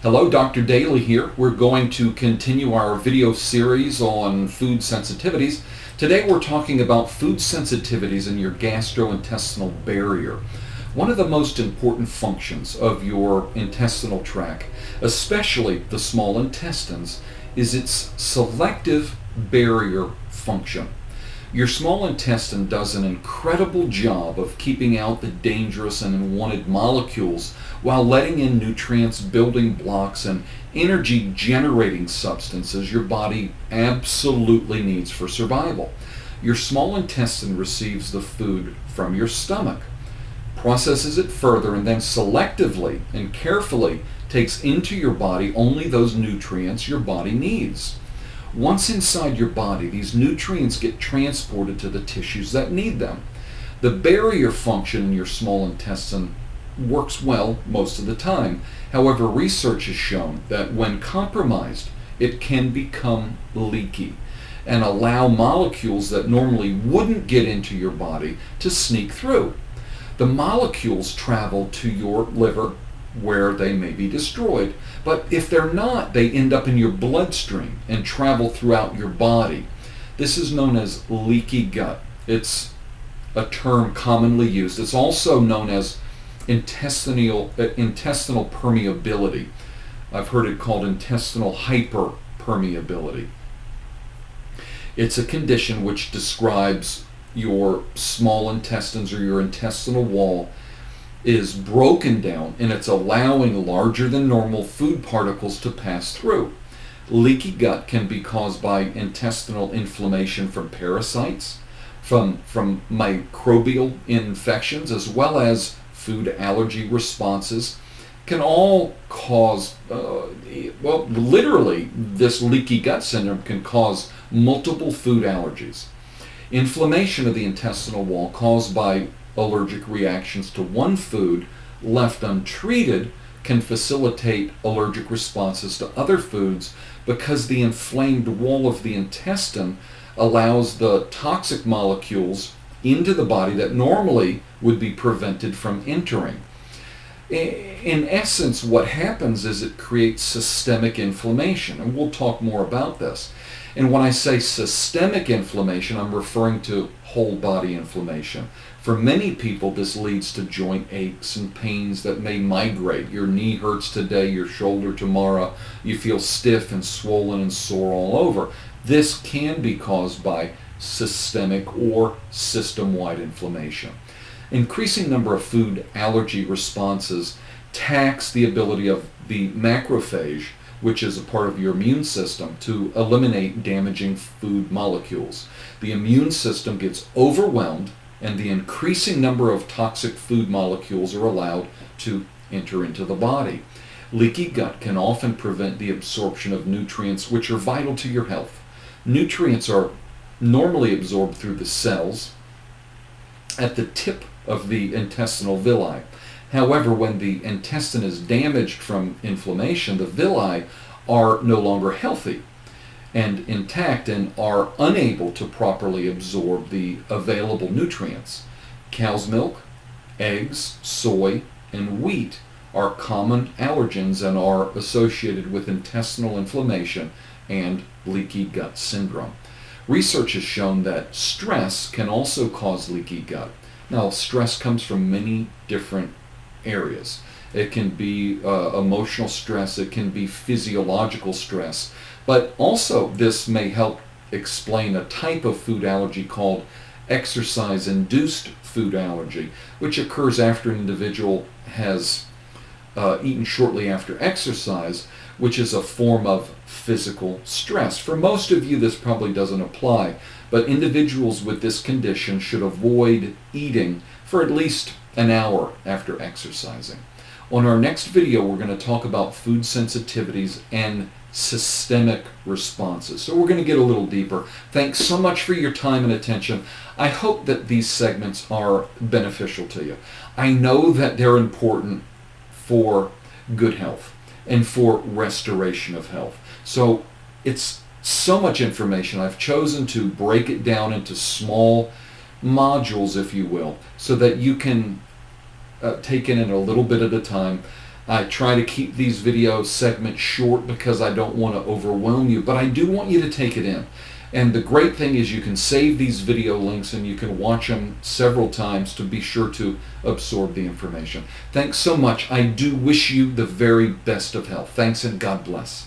Hello, Dr. Dailey here. We're going to continue our video series on food sensitivities. Today we're talking about food sensitivities in your gastrointestinal barrier. One of the most important functions of your intestinal tract, especially the small intestines, is its selective barrier function. Your small intestine does an incredible job of keeping out the dangerous and unwanted molecules while letting in nutrients, building blocks, and energy generating substances your body absolutely needs for survival. Your small intestine receives the food from your stomach, processes it further, and then selectively and carefully takes into your body only those nutrients your body needs. Once inside your body, these nutrients get transported to the tissues that need them. The barrier function in your small intestine works well most of the time. However, research has shown that when compromised, it can become leaky and allow molecules that normally wouldn't get into your body to sneak through. The molecules travel to your liver where they may be destroyed, but if they're not, they end up in your bloodstream and travel throughout your body. This is known as leaky gut. It's a term commonly used. It's also known as intestinal permeability. I've heard it called intestinal hyperpermeability. It's a condition which describes your small intestines or your intestinal wall is broken down and it's allowing larger than normal food particles to pass through. Leaky gut can be caused by intestinal inflammation from parasites, from microbial infections, as well as food allergy responses. Can all cause, literally, this leaky gut syndrome can cause multiple food allergies. Inflammation of the intestinal wall caused by allergic reactions to one food left untreated can facilitate allergic responses to other foods because the inflamed wall of the intestine allows the toxic molecules into the body that normally would be prevented from entering. In essence, what happens is it creates systemic inflammation, and we'll talk more about this. And when I say systemic inflammation, I'm referring to whole body inflammation. For many people, this leads to joint aches and pains that may migrate. Your knee hurts today, your shoulder tomorrow. You feel stiff and swollen and sore all over. This can be caused by systemic or system-wide inflammation. Increasing number of food allergy responses tax the ability of the macrophage, which is a part of your immune system, to eliminate damaging food molecules. The immune system gets overwhelmed and the increasing number of toxic food molecules are allowed to enter into the body. Leaky gut can often prevent the absorption of nutrients which are vital to your health. Nutrients are normally absorbed through the cells at the tip of the intestinal villi. However, when the intestine is damaged from inflammation, the villi are no longer healthy and intact and are unable to properly absorb the available nutrients. Cow's milk, eggs, soy, and wheat are common allergens and are associated with intestinal inflammation and leaky gut syndrome. Research has shown that stress can also cause leaky gut. Now, stress comes from many different areas. It can be emotional stress, it can be physiological stress, but also this may help explain a type of food allergy called exercise-induced food allergy, which occurs after an individual has eaten shortly after exercise, which is a form of physical stress. For most of you, this probably doesn't apply, but individuals with this condition should avoid eating for at least an hour after exercising. On our next video, we're going to talk about food sensitivities and systemic responses. So we're going to get a little deeper. Thanks so much for your time and attention. I hope that these segments are beneficial to you. I know that they're important for good health and for restoration of health. So it's so much information. I've chosen to break it down into small modules, if you will, so that you can take it in a little bit at a time. I try to keep these video segments short because I don't want to overwhelm you, but I do want you to take it in. And the great thing is you can save these video links and you can watch them several times to be sure to absorb the information. Thanks so much. I do wish you the very best of health. Thanks and God bless.